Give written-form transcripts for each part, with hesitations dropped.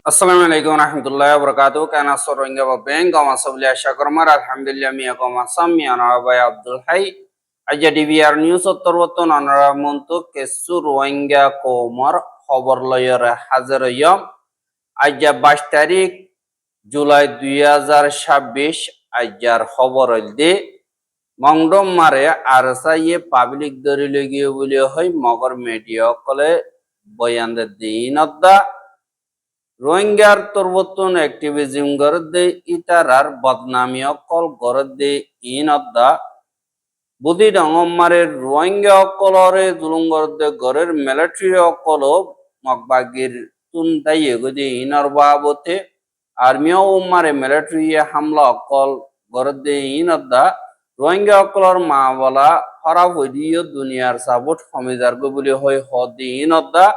আসসালামু আলাইকুম রহমতুল্লাহ বরকাতু কেন রোহিঙ্গা বা ব্যাংক আমাসবলি আশা করমার আলহামদুলিল্লাহ মিয়া কমাসাম মিয়া নরাবাই আব্দুল হাই আজা ডিবিআর নিউজ উত্তরবর্তন অনরামন্ত কেসু রোহিঙ্গা কোমর খবর লয়র হাজার ইয়ম আজা 22 তারিখ জুলাই 2026 আজার খবর দে মংডম মারে আরসাইয়ে পাবলিক দরিলে গিয়ে বলে হয় মগর মিডিয়া কলে বয়ান দিন রোহিঙ্গার তরবতন অ্যাক্টিভিজম গরদে ইতারার বদনামি অকল গরদে ইনদ্দা বুদি ডঙ্গমারে রোহিঙ্গা অকলরে জুলুম গরদে গরের মিলিটারি অকল মকবাগির তুন দাইয়ে গদি ইনর বাবতে আর্মিও উম্মারে মিলিটারি হামলা অকল গরদে ইনদ্দা রোহিঙ্গা অকলর মা বলা হরাব হইদিও দুনিয়ার সাবুট সমিজার্গ বলি হয় হদি ইনদ্দা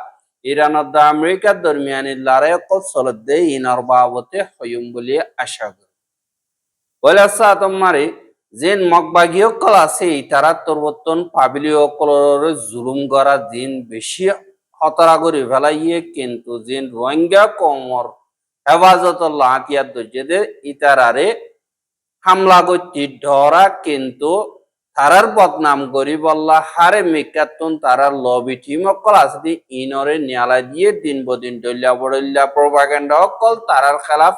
ইরান আমেরিকার দরমিয়ানি লড়াই অকল চলতে ইনর বাবতে হইম বলে আশা করি বলে তোমারে যেন মগবাগী অকল আছে তারা তরবর্তন পাবিলি অকলর জুলুম করা দিন বেশি হতরা করে ফেলাইয়ে কিন্তু যেন রোহিঙ্গা কমর হেফাজত হাতিয়ার দর্জেদের ইতারারে হামলা করছি ধরা কিন্তু তারার বদনাম করি বললা হারে মেকাতুন তারার লবি টিম অকল আছে ইনরে নিয়ালা দিয়ে দিন বদিন ডল্লা বড়ল্লা প্রোপাগান্ডা অকল তারার খেলাফ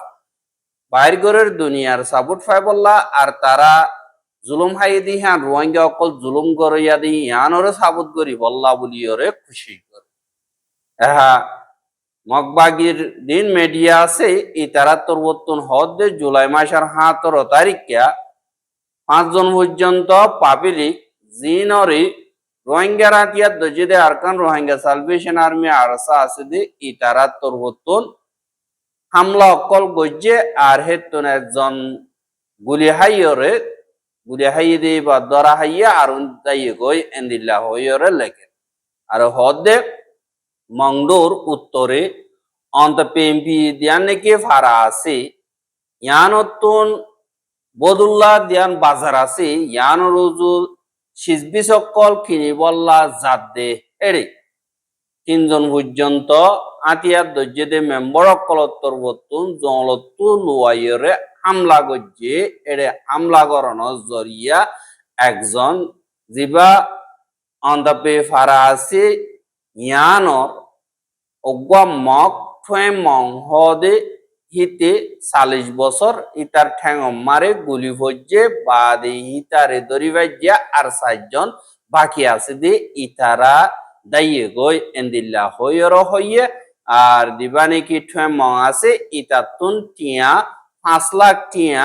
বাইর গরের দুনিয়ার সাপোর্ট ফাই বললা আর তারা জুলুম হাই দি হ্যাঁ রোহিঙ্গা অকল জুলুম করিয়া দি ইয়ানরে সাবুত করি বললা বলি ওরে খুশি করে হ্যাঁ মগবাগির দিন মিডিয়া আছে ই তারা তরবর্তন হদ্দে জুলাই মাসের 17 তারিখ 5 জন পর্যন্ত পাবলিক জিনরি রোহিঙ্গা রাতিয়ার দজিদে Arakan Rohingya Salvation Army ARSA আছে দি ই তারা তরবর্তন হামলা অকল গজ্জে আর হেতন একজন গুলি হাইয়ে দি বা দরা হাইয়া আর দাইয়ে গই এন্দিল্লা হইরে লেখে আর হদ্দে মংডোর উত্তরে অন্ত পেম্পি দিয়ান নাকি ফারা আছে ইয়ানতুন বদুল্লাহ দিয়ান বাজার আছে ইয়ান রুজু সিজবি সকল কিনি বল্লা জাদে এড়ে 3 জন পর্যন্ত আতিয়ার দর্জেদে মেম্বর অকলত্তর বতুন জলত্তু লুয়াইরে হামলা গজ্জে এড়ে হামলা করানোর জরিয়া একজন জিবা অন্তপে ফারা আছে ইয়ানর অগুয়া মক মং হদে হিতে 40 বছর ইতার ঠ্যাং মারে গুলি ভজ্জে বাদে হিতারে দরি বাজ্যা আর 4 জন বাকি আছে দে ইতারা দাইয়ে গই এন্দিল্লা হইর হইয়ে আর দিবানি কি ঠ্যাং মং আছে ইতাতুন টিয়া 5 লাখ টিয়া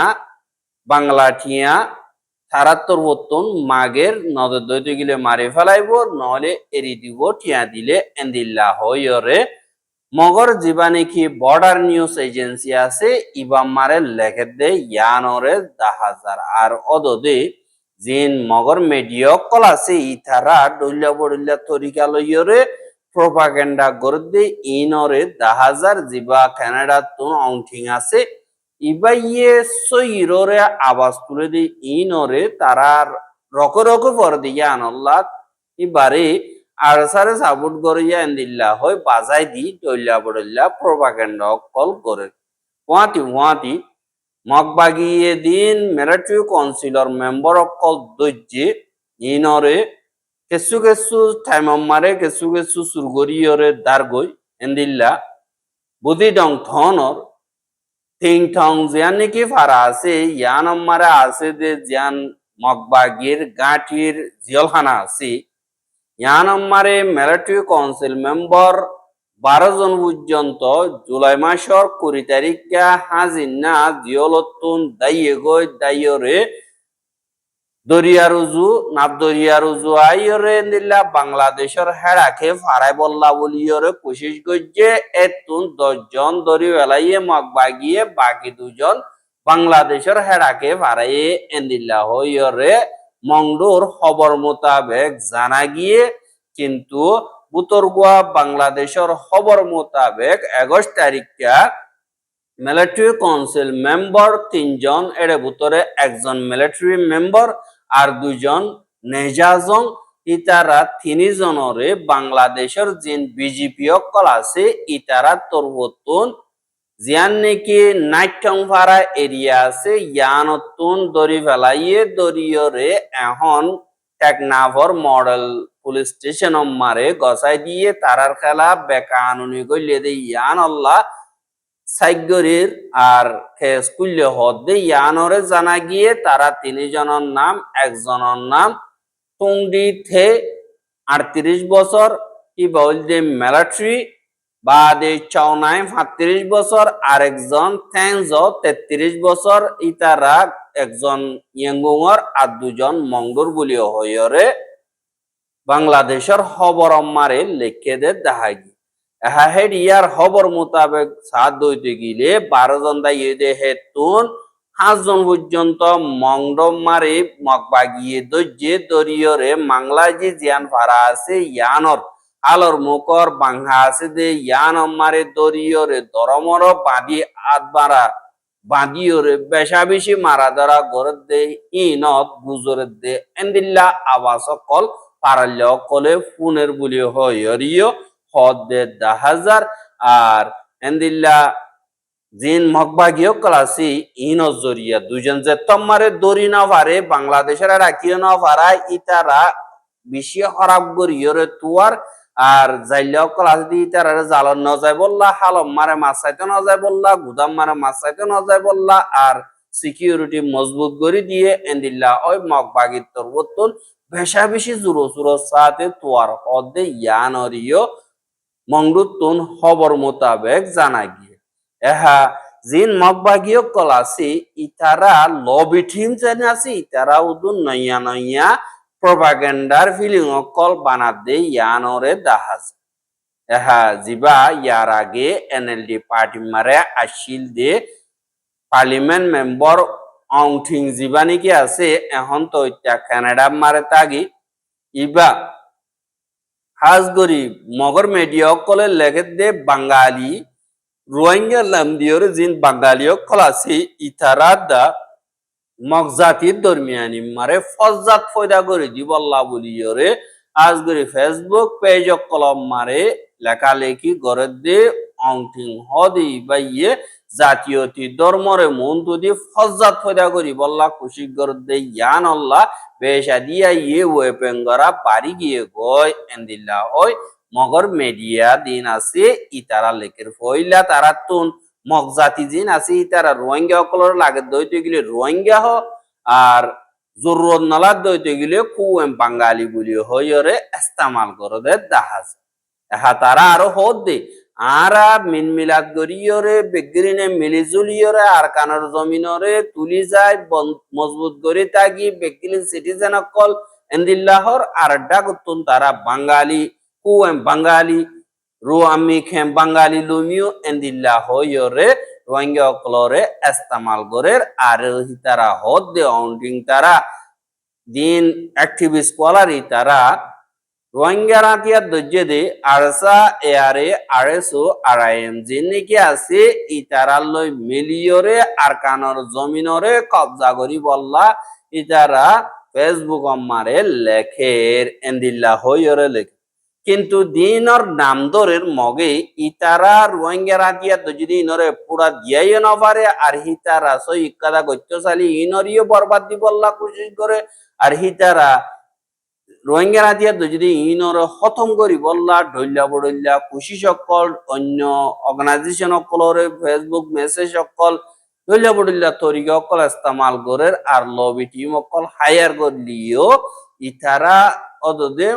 বাংলা টিয়া 73 বতন মাগের নজর দইতে গেলে মারে ফেলাইব নহলে এরি দিব টিয়া দিলে এন্দিল্লা হইরে মগর জীবানে কি বর্ডার নিউজ এজেন্সি আছে ইবাম মারে লেখে দে ইয়ানরে 10,000 আর অদদে জিন মগর মিডিয়া কল আছে ইতারা ডইলা বড়িলা তরিকা লইরে প্রোপাগান্ডা করদে ইনরে 10,000 জিবা কানাডা তুন অংঠিং আছে ইবাইয়ে সইররে আওয়াজ তুলে দে ইনরে তারা রক পর দিয়ে আনল্লাহ ইবারে আর সারে সাপোর্ট করিয়া এন্দিল্লা হয় বাজাই দি ডইলা বড়ল্লা প্রোপাগান্ডা কল করে ওয়াতি মগবাগিয়ে দিন মিলিটারি কাউন্সিলর মেম্বার অকল দজ্জে ইনরে কেসু টাইম মারে কেসু সুরগরিয়রে দারগই এন্দিল্লা বুদি ডং থনর থিং থং জিয়ান নাকি ফারা আছে ইয়ান মারে আছে যে জিয়ান মগবাগির গাঁটির জিয়লখানা আছে ইয়ানম্মারে মিলিটারি কাউন্সিল মেম্বার 12 জন পর্যন্ত জুলাই মাসের 20 তারিখে হাজির না জিয়লতুন দাইয়ে গই দাইয়রে দরিয়ারুজু আইরে নিলা বাংলাদেশের হেড়াকে ফারাই বল্লা বলিয়রে কোশিশ গজ্জে এতুন 10 জন দরি বেলাইয়ে মগবাগিয়ে বাকি 2 জন বাংলাদেশের হেড়াকে ফারাইয়ে এন্দিল্লা হইরে মংডোর খবর মোতাবেক জানা গিয়ে কিন্তু বুতরগুয়া বাংলাদেশের খবর মোতাবেক 21 তারিখে মিলিটারি কাউন্সিল মেম্বার 3 জন এর ভিতরে একজন মিলিটারি মেম্বার আর 2 জন নেজাজং ইতারা 3 জনরে বাংলাদেশের জিন বিজেপি অকল আছে ইতারা তরবতুন জিয়ান নেকি নাইটং ভাড়া এরিয়া আছে ইয়ানতুন দরি ফেলাইয়ে দরিয়রে এখন টেকনাফর মডেল পুলিশ স্টেশন মারে গসাই দিয়ে তারার খেলা বেকানুনি কইলে দে ইয়ান আল্লাহ সাইগরির আর স্কুলে হদে ইয়ানরে জানা গিয়ে তারা তিনজনের নাম একজনের নাম টুংডি থে 38 বছর কি বলতে মিলিটারি বাদে চৌনায় 35 বছর আরেকজন থ্যাংজ 33 বছর ইতারা একজন ইয়ঙ্গুর আর দুজন মঙ্গর বলিও হইরে বাংলাদেশের খবর মারে লেখে দে দেখা গিয়ে হেড ইয়ার খবর মোতাবেক সাত দইতে গিলে 12 জন দাইয়ে দে হেতুন 5 জন পর্যন্ত মংডম মারে মগবাগিয়ে দইজে দরিয়রে মাংলাজি জিয়ান ফারা আছে ইয়ানর আলোর মুকর বাংহা আছে দে ইয়ান মারে দরিয়রে দরমর বাঁধি আদবারা বাঁধিওরে বেশা বেশি মারা ধরা গরত দে ইনত গুজরে দে এন্দিল্লা আবাস কল পারাল্য কলে ফুনের বুলি হইরিও হদে 10,000 আর এন্দিল্লা জিন মগবাগিও ক্লাসি ইনত জরিয়া দুজন যে তম্মারে দরি না পারে বাংলাদেশের রাখিও না পারা ইতারা বেশি খারাপ গরিয়রে তুয়ার আর যাইলেও ক্লাস দিয়ে তারা জালন ন যায় বললা হালম মারে মাছ চাইতে ন যায় বললা গুদাম মারে মাছ চাইতে ন যায় বললা আর সিকিউরিটি মজবুত করে দিয়ে এন্দিল্লা ওই মগ বাগির তোর বোতল বেশা বেশি জুরো জুরো সাথে তোয়ার হদে ইয়ানরিও মংরুতুন খবর মোতাবেক জানা গিয়ে এহা জিন মগবাগিও কলাসি ইতারা লবি টিম জানি আছে ইতারা উদুন নইয়া নইয়া প্রপাগেন্ডার ফিলিং অকল বানাদে ইয়ানরে দাহাজ এহা জিবা ইয়ার আগে এনএলডি পার্টি মারে আসিল দে পার্লিমেন্ট মেম্বার অংথিং জিবানি কি আছে এখন তো ইত্যা কানাডা মারে তাগি ইবা হাজগরি মগর মিডিয়া অকলে লেখে দে বাঙালি রোহিঙ্গা লাম দিওর জিন বাঙালিও কলাসি ইতারা দা মগজাতির দরমিয়ানি মারে ফজ্জাত ফয়দা করে দিবল্লা বলিয়রে আজগরি ফেসবুক পেজ কলম মারে লেখালেখি করে দে অংটিং হদি বাইয়ে জাতীয়তি ধর্মরে মন তুদি ফজ্জাত ফয়দা করি বল্লা খুশি করে দে ইয়ান আল্লাহ বেশা দিয়া ইয়ে ওয়েপেঙ্গরা বাড়ি গিয়ে গয় এন্দিল্লা ওই মগর মিডিয়া দিন আছে ইতারা লেখের ফইলা তারা তুন মগজাতি জিন আছে তারা রোহিঙ্গা অকলর লাগে দইতে গেলে রোহিঙ্গা হ আর জরুরত নালা দইতে গেলে খুব বাঙালি বলি হইরে ইস্তেমাল করে দে দাহাজ এহা তারা আরো হদ দে আরা মিন মিলাদ গরিয়রে বেগরিনে মিলিজুলিয়রে আর কানার জমিনরে তুলি যায় মজবুত করে তাগি বেগিলিন সিটিজেন অকল এন্দিল্লাহর আর ডাকুতুন তারা বাঙালি খুব বাঙালি রো আমি খেম বাঙালি লুমিও এন্দিল্লা হইরে রোহিঙ্গা অকলরে ইস্তেমাল করে আর তারা হদ দে অন্ডিং তারা দিন অ্যাক্টিভিস্ট কলারি তারা রোহিঙ্গা রাতিয়া দজ্জে দে আরসা এয়ারে আরএসও আরআইএম জিন নাকি আছে ইতারা লই মিলিয়রে আর কানর জমিনরে কবজা করি বললা ইতারা ফেসবুক মারে লেখের এন্দিল্লা হইরে লেখে কিন্তু দিনর নাম ধরের মগে ইতারা রোহিঙ্গা রাতিয়া যদি ইনরে পুরা দিয়াই না পারে আর হিতারা সই ইকাদা গত্যশালী ইনরিও বরবাদ দি বললা কোশিশ করে আর হিতারা রোহিঙ্গা রাতিয়া যদি ইনরে খতম করি বললা ঢইল্লা বড়ইল্লা খুশি সকল অন্য অর্গানাইজেশন সকলরে ফেসবুক মেসেজ সকল ঢইল্লা বড়ইল্লা তরিকা সকল ইস্তেমাল করে আর লবি টিম সকল হায়ার করলিও ইতারা অদদে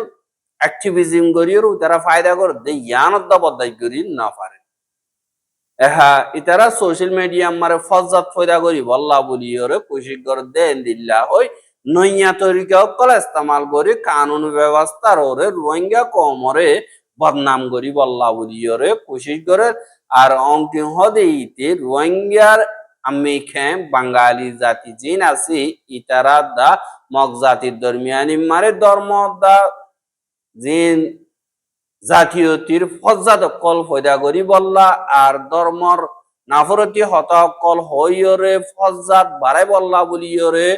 অ্যাক্টিভিজম করিও তারা ফায়দা করে দে ইয়ানত বদাই করি না পারে এহা ইতারা সোশ্যাল মিডিয়া মারে ফজ্জাত ফয়দা করি বল্লা বলিওরে কোশিশ করে দেন দিল্লা হই নইয়া তরিকা কল ইস্তেমাল করি কানুন ব্যবস্থার ওরে রোহিঙ্গা কমরে বদনাম করি বল্লা বলিওরে কোশিশ করে আর অঙ্কিং হদে ইতে রোহিঙ্গার আমি খেম বাঙালি জাতি জিন আছে ইতারা দা মগ জাতির দরমিয়ানি মারে ধর্ম দা জিন জাতীয়তির ফজ্জাত কল ফয়দা করি বললা আর ধর্মর নাফরতি হতা কল হইরে ফজ্জাত বাড়াই বললা বলিয়রে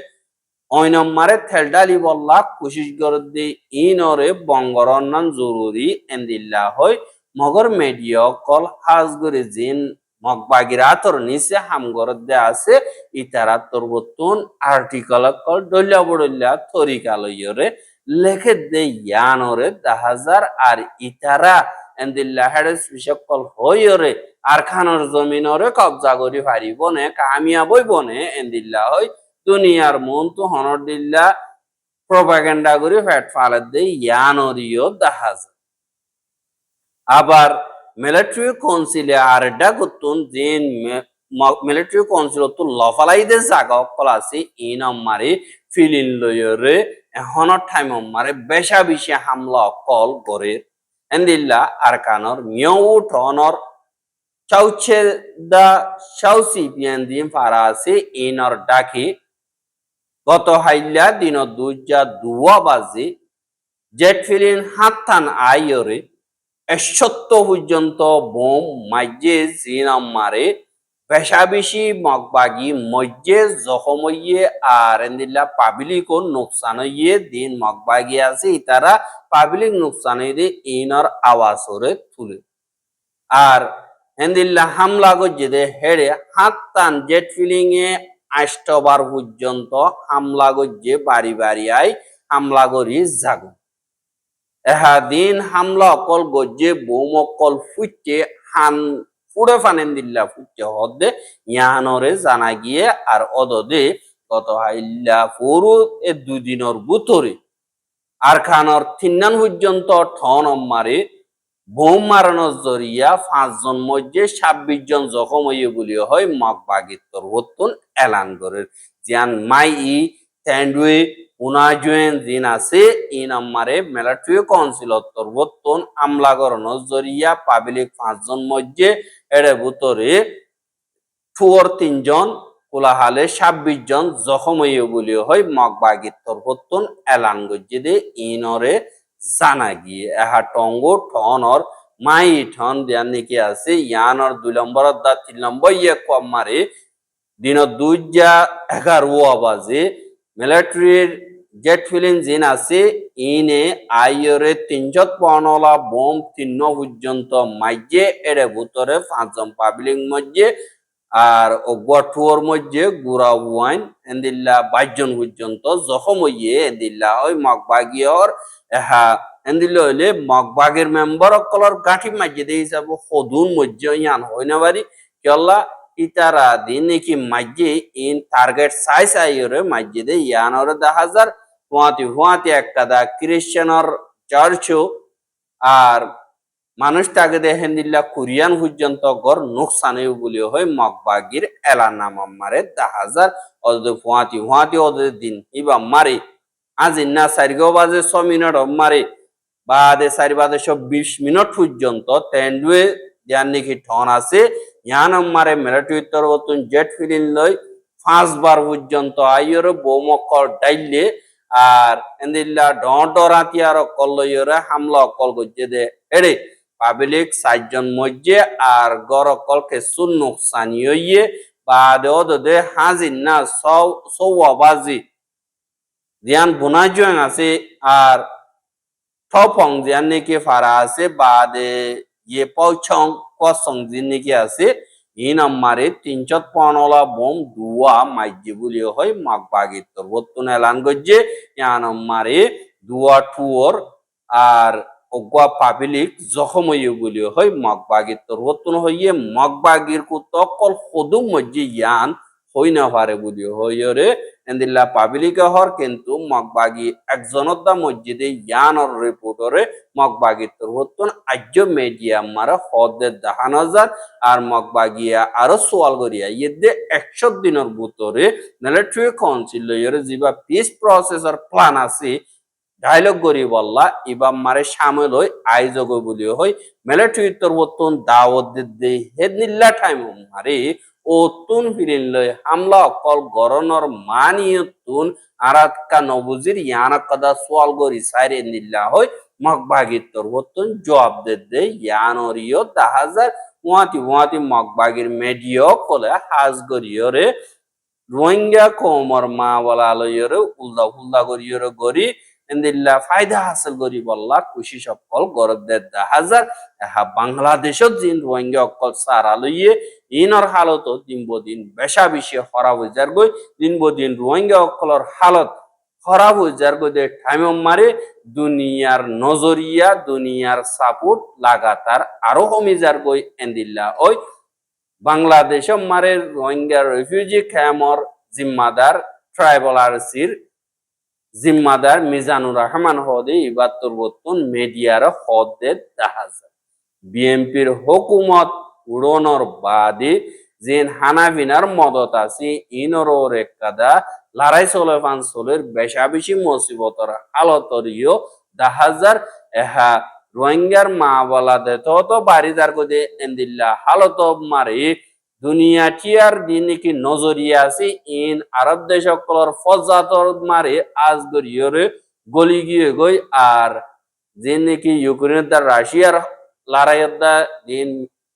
অইনম মারে থেলডালি বললা কোশিশ করে দে ইনরে বঙ্গরন্নান জরুরি এন্দিল্লা হই মগর মিডিয়া কল হাজ করে জিন মগবাগিরাতর নিচে হামগরদে আছে ইতারা তরবতুন আর্টিকেল কল ডল্লা বড়ল্লা তরিকা লইরে লেখে দে ইয়ানরে দাহাজার আর ইতারা এন্দিল্লা হেডস বিশকল হইরে আর খানর জমিনরে কবজা করি পারিব নে কামিয়াব হইব নে এন্দিল্লা হই দুনিয়ার মন তো হনর দিল্লা প্রপাগান্ডা করি ফ্যাট ফালে দে ইয়ানরিও দাহাজার আবার মিলিটারি কাউন্সিলে আরেডা গতুন দিন মিলিটারি কাউন্সিল তো লফালাইদে জায়গা অকল আছে ইন আমারে ফিলিন লয়রে এখনৰ টাইম আমারে বেশা বেশি হামলা অকল করে এন্দিল্লা আরকানর মিয়াউ টনর চাউছে দা চাউসি পিয়ান দিন ফারা আছে ইনর ডাকি গত হাইলা দিন দুজা দুয়া বাজে জেট ফিলিন হাতান আইরে 71 পর্যন্ত বোম মাইজে জিনামারে বেশাবেশি মগবাগি মজ্জে জখমইয়ে আর এন্দিল্লা পাবলিক ও নোকসান হইয়ে দিন মগবাগি আছে ইতারা পাবলিক নোকসান হইয়ে ইনর আওয়াজ ওরে তুলে আর এন্দিল্লা হামলা গজ্জে হেড়ে হাতান জেট ফিলিং এ 8 বার পর্যন্ত হামলা গজ্জে বাড়ি বাড়ি আই হামলা করি জাগো এহাদিন হামলা অকল গজ্জে বোম অকল ফুটে হান ফুড়ে ফানেন দিল্লা ফুটে হদে ইয়ানরে জানা গিয়ে আর অদদে গত হাইল্লা পুরু এ দুদিনের ভিতরে আর খানর তিন্নান পর্যন্ত ঠন মারে বোম মারানোর জরিয়া 5 জন মধ্যে 26 জন জখম হইয়ে বলি হয় মগবাগিত্তর হতুন এলান করে জিয়ান মাই ই ট্যান্ডুয়ে উনাজুয়েন দিন আছে ইন আমারে মিলিটারি কাউন্সিল তরবতন আমলা করানোর জরিয়া পাবলিক 5 জন মধ্যে এর ভিতরে 3 জন কোলাহালে 26 জন জখম হইয়ে বলি হয় মগবাগিত্তর হতুন এলান গজ্জে দে ইনরে জানা গিয়ে এহা টঙ্গো ঠনর মাই ঠন দিয়ান নাকি আছে ইয়ানর 2 নম্বর দা 3 নম্বর ইয়ে কম মারে দিন 2:11 বাজে মিলিটারির জেট ফিলিং জিন আছে ইনে আইরে 300 পাউন্ডলা বোম 3 পর্যন্ত মাইজে এর ভিতরে 5 জন পাবলিক মধ্যে আর অগটুর মধ্যে গুড়া ওয়াইন এন্দিল্লা 22 জন পর্যন্ত জখম হইয়ে এন্দিল্লা ওই মগবাগিয়র এহা এন্দিল্লা হইলে মগবাগের মেম্বার অকলর গাঁঠি মাঝে দিয়ে যাব সদুন মধ্যে ইয়ান হয় না বাড়ি কেলা ইতারা দিন নাকি মাঝে ইন টার্গেট সাইজ আইরে মাঝে দিয়ে ইয়ানর 10,000 ফুয়াতি একটা দা খ্রিস্টানর চার্চও আর মানুষ তাকে দেখেন দিল্লা কোরিয়ান পর্যন্ত গড় নোকসানে বলি হয় মগবাগির এলান নাম মারে 10,000 ওদের ফুয়াতি ওদের দিন ইবা মারে আজ না 4 বাজে 6 মিনিট মারে বাদে 4 বাজে 20 মিনিট পর্যন্ত তেন্ডুয়ে যান নাকি ঠন আছে ইয়ান মারে মিলিটারি তরবতুন জেট ফিলিন লই 5 বার পর্যন্ত আইয়র বোমকল ডাইলে আর এন্দিল্লা ডরাতি আর কল্লইরে হামলা অকল গজ্জে দে এড়ে পাবলিক 4 জন মধ্যে আর গড় অকলকে সুন নোকসানি হইয়ে বাদে ওদে হাজির না সৌবাজি জিয়ান বুনাজুয়াং আছে আর থপং জিয়ান নাকি ফারা আছে বাদে ইয়ে পৌছং কসং জিন নাকি আছে ইন আমারে 300 পাউন্ডলা বোম দুয়া মাইজে বলি হয় মগবাগির তরবতুন এলান গজ্জে ইয়ান আমারে দুয়া টুর আর অগুয়া পাবলিক জখম হইয়ে বলি হয় মগবাগির তরবতুন হইয়ে মগবাগির কুতকল সদুম মধ্যে ইয়ান হই না পারে বলি হইরে এন্দিল্লা পাবলিক হর কিন্তু মগবাগি একজনের দা মসজিদে ইয়ানর রিপোর্টরে মগবাগির তরবতুন আজ্য মিডিয়া মারা হদে 10,000 আর মগবাগিয়া আরো সোয়াল করিয়া ইয়ে 100 দিনের ভিতরে মিলিটারি কাউন্সিল লইরে জিবা পিস প্রসেসর প্ল্যান আছে ডায়লগ করি বললা ইবা মারে সামিল হই আয়োজক বলি হই মিলিটারি তরবতুন দাওয়াত দে হেদনিল্লা টাইম মারে ও তুন ফিরিন লই হামলা অকল গরনর মানিয়তুন আরাতকা নবুজির ইয়ানাকদা সোয়াল গরি সাইরে নিল্লা হই মগবাগির তরবতুন জবাব দে ইয়ানরিও 10,000 ওয়াতি মগবাগির মেডিও কলে হাজ গরিয়রে রোহিঙ্গা কোমর মা বলা লইরে উল্দা গরিয়রে গরি এন্দিল্লা ফায়দা হাসিল করি বললা খুশি সকল গরব 10,000 হা বাংলাদেশত জিন রোহিঙ্গা অকল সারা লইয়ে ইনর হালত দিন বদিন বেশা বেশি খরাব হয়ে যার গই দিন বদিন রোহিঙ্গা অকলর হালত খরাব হয়ে যার গই দে টাইম মারে দুনিয়ার নজরিয়া দুনিয়ার সাপোর্ট লাগাতার আরো কমে যার গই এন্দিল্লা ওই বাংলাদেশ মারে রোহিঙ্গা রেফিউজি ক্যাম্পর জিম্মাদার ট্রাইবাল আরসির জিম্মাদার মিজানুর রহমান হদে ইবাত্তর বর্তন মিডিয়ার হদে দেখা যায় বিএনপির হুকুমত উড়নর বাদে যেন হানাবিনার মদত আছে ইনর রেকাদা লড়াই চলে ফানসলের বেশা বেশি মুসিবতর হালতরিও দেখা যায় এহা রোহিঙ্গার মা বলা দে তো বাড়িদার গদে এন্দিল্লা হালত মারে দুনিয়া টিয়ার দিন কি নজরিয়া আছে ইন আরব দেশ সকলর ফজাতর মারে আজ গরিয়রে গলি গিয়ে গই আর যে নাকি ইউক্রেনের দ্বার রাশিয়ার লড়াইয়ের দা দিন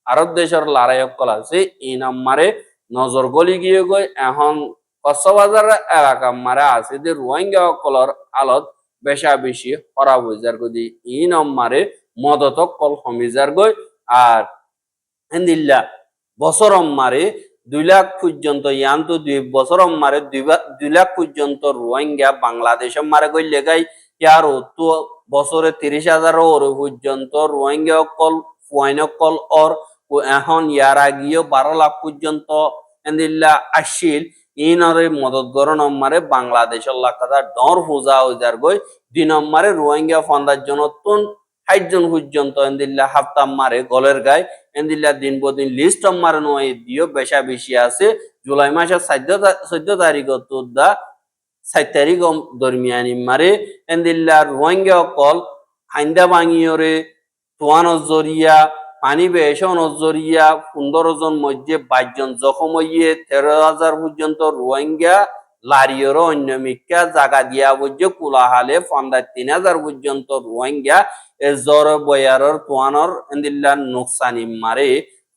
আরব দেশের লড়াই সকল আছে ইন আমারে নজর গলি গিয়ে গই এখন কক্সবাজার এলাকা মারে আছে যে রোহিঙ্গা সকলর আলত বেশা বেশি খরাব হয়ে যার গদি ইন আমারে মদত কল কমি যার গই আর হেন্দিল্লা বছর মারে 2 লাখ পর্যন্ত ইয়ান্তু 2 বছর মারে 2 লাখ পর্যন্ত রোহিঙ্গা বাংলাদেশে মারে গই লেগাই ইয়ার তো বছরে 30,000 ওর পর্যন্ত রোহিঙ্গা কল ফুয়াইন কল ওর এখন ইয়ার আগিয়ে 12 লাখ পর্যন্ত এন্দিল্লা আসিল ইনরে মদত গরণ মারে বাংলাদেশের লাখাদা ডর পূজা হইজার গই দিন মারে রোহিঙ্গা ফন্দার জনতন 60 জন পর্যন্ত এন্দিল্লা হাফতা মারে গলের গায় এন্দিল্লা দিন বদিন লিস্ট মারে নয় দিও বেশা বেশি আছে জুলাই মাসের 14 তারিখ তোদা 7 তারিখ দরমিয়ানি মারে এন্দিল্লা রোহিঙ্গা কল হাইন্দা ভাঙিয়রে তোয়ানো জরিয়া পানি বেশন জরিয়া 15 জন মধ্যে 22 জন জখম হইয়ে 13,000 পর্যন্ত রোহিঙ্গা লারিয়র অন্য মিক্কা জায়গা দিয়া বুঝে কুলাহালে ফন্দার 3,000 পর্যন্ত রোহিঙ্গা এ জ্বর বয়ারর তোয়ানর এন্দিল্লা নুকসানি মারে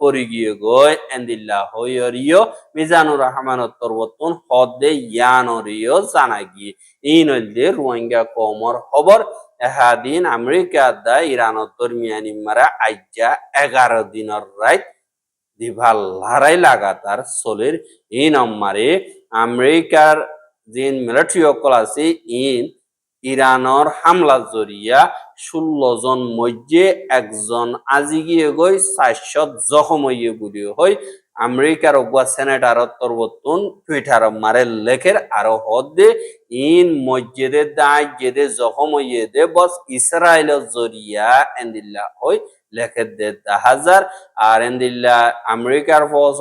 পরি গিয়ে গয় এন্দিল্লা হইয়রিও মিজানুর রহমানের তরবতন হদে ইয়ানরিও জানা গিয়ে এই নদে রোহিঙ্গা কমর খবর এহাদিন আমেরিকা দা ইরানত দরমিয়ানি মারা আইজা 11 দিনের রাত দিভাল লড়াই লাগাতার চলের এই নম্বরে আমেরিকার যে মিলিটারি অকল আছে ইন ইরানের হামলা জরিয়া 16 জন মধ্যে একজন আজি গিয়ে গই 400 জখম হইয়ে বলি হয় আমেরিকার অগুয়া সেনেটার তরবতন টুইটার মারে লেখের আরো হদে ইন মসজিদে দায় জেদে জখম হইয়ে দে বস ইসরায়েলের জরিয়া এন্দিল্লা হই লেখে দে 10,000 আর এন্দিল্লা আমেরিকার ফস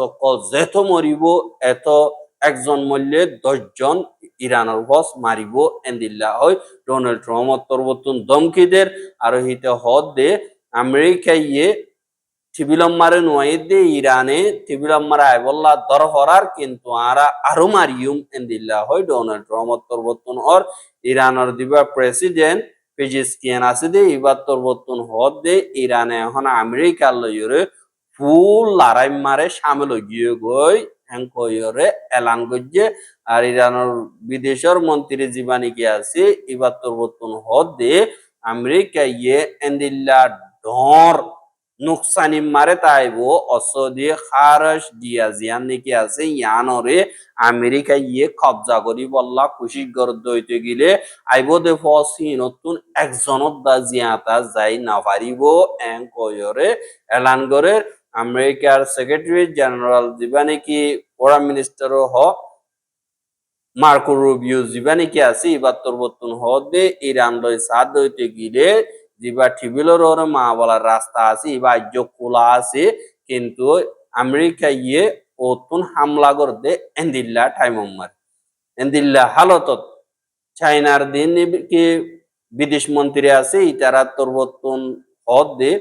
যেত মরিব এত একজন মরলে 10 জন ইরানের ফস মারিব এন্দিল্লা হয় ডোনাল্ড ট্রাম্প তরবতন দমকিদের আর হিতে হদ দে আমেরিকা ইয়ে টিবিলাম মারে নয় দে ইরানে টিবিলাম মারা আইবল্লা দরহরার কিন্তু আরা আরো মারিয়ুম এন্দিল্লা হয় ডোনাল্ড ট্রাম্প তরবতন অর ইরানের দিবা প্রেসিডেন্ট পেজিস্কিয়ান আছে দে এবার তরবতন হদ দে ইরানে এখন আমেরিকার লইরে ফুল লড়াই মারে সামিল গিয়ে গই হ্যাঙ্কয়রে এলান করছে আর ইরানের বিদেশের মন্ত্রী জীবানী কি আছে এবার তরবতন হদ দে আমেরিকা ইয়ে এন্দিল্লা ডর নুকসানি মারে তাইবো অসদি খারস দিয়া জিয়ান নাকি আছে ইয়ানরে আমেরিকা ইয়ে কবজা করি বললা খুশি গরদ হইতে গিলে আইবো দে ফসি নতুন একজনত দা জিয়াতা যাই না পারিব এং কয়রে এলান করে আমেরিকার সেক্রেটারি জেনারেল দিবা নাকি ফরেন মিনিস্টার হ মার্কো রুবিও দিবা নাকি আছে এবার তরবতন হদে ইরান লই সাদ হইতে গিলে দিবা টিবিলর ওর মা বলার রাস্তা আছে এবার খোলা আছে কিন্তু আমেরিকা ইয়ে ওতুন হামলা করতে এন্দিল্লা টাইম মার এন্দিল্লা হালতত চাইনার দিন কি বিদেশ মন্ত্রী আছে ইতারা তরবতন হদ দে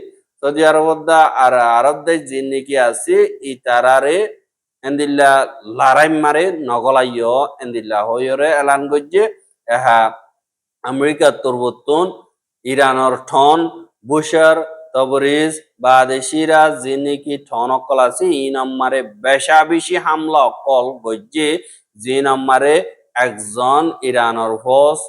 সৌদি আরব আর আরব দেশ যে নাকি আছে ইতারারে এন্দিল্লা লড়াই মারে নগলাইয় এন্দিল্লা হইরে এলান গজ্জে এহা আমেরিকা তরবতন ইরানের ঠন বুশার তবরিজ বাদেশিরা যে নাকি ঠন অকল আছে ই নম্বরে বেশা বেশি হামলা অকল গজ্জে যে নম্বরে একজন ইরানের ফস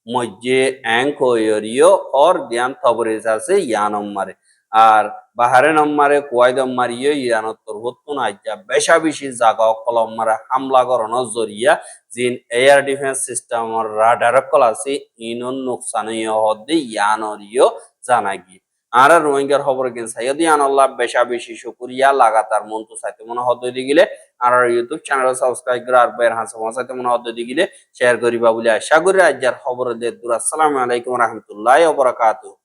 মধ্যে অ্যাঙ্কয়রিও অর ধ্যান তবরিজ আছে ইয়া নম্বরে আর বাহারে নম্বরে কুয়াইদ মারিয়ে ইরানোত্তর হতো না যা বেশা বেশি জাগা কলমারে হামলা করানোর জরিয়া জিন এয়ার ডিফেন্স সিস্টেম রাডার কলাসি ইনন নোকসানিয় হদ্দে ইয়ানরিও জানাগি আর রোহিঙ্গার খবর কিন সাইয়দি আনাল্লাহ বেশা বেশি শুকরিয়া লাগাতার মন্তু সাইতে মনে হদ্দে দিগিলে আর ইউটিউব চ্যানেল সাবস্ক্রাইব করে আর বের হাসা সাইতে মনে হদ্দে দিগিলে শেয়ার করিবা বলে আশা করি আজকের খবর দে দুর আসসালামু আলাইকুম রাহমাতুল্লাহি ওয়া বারাকাতুহু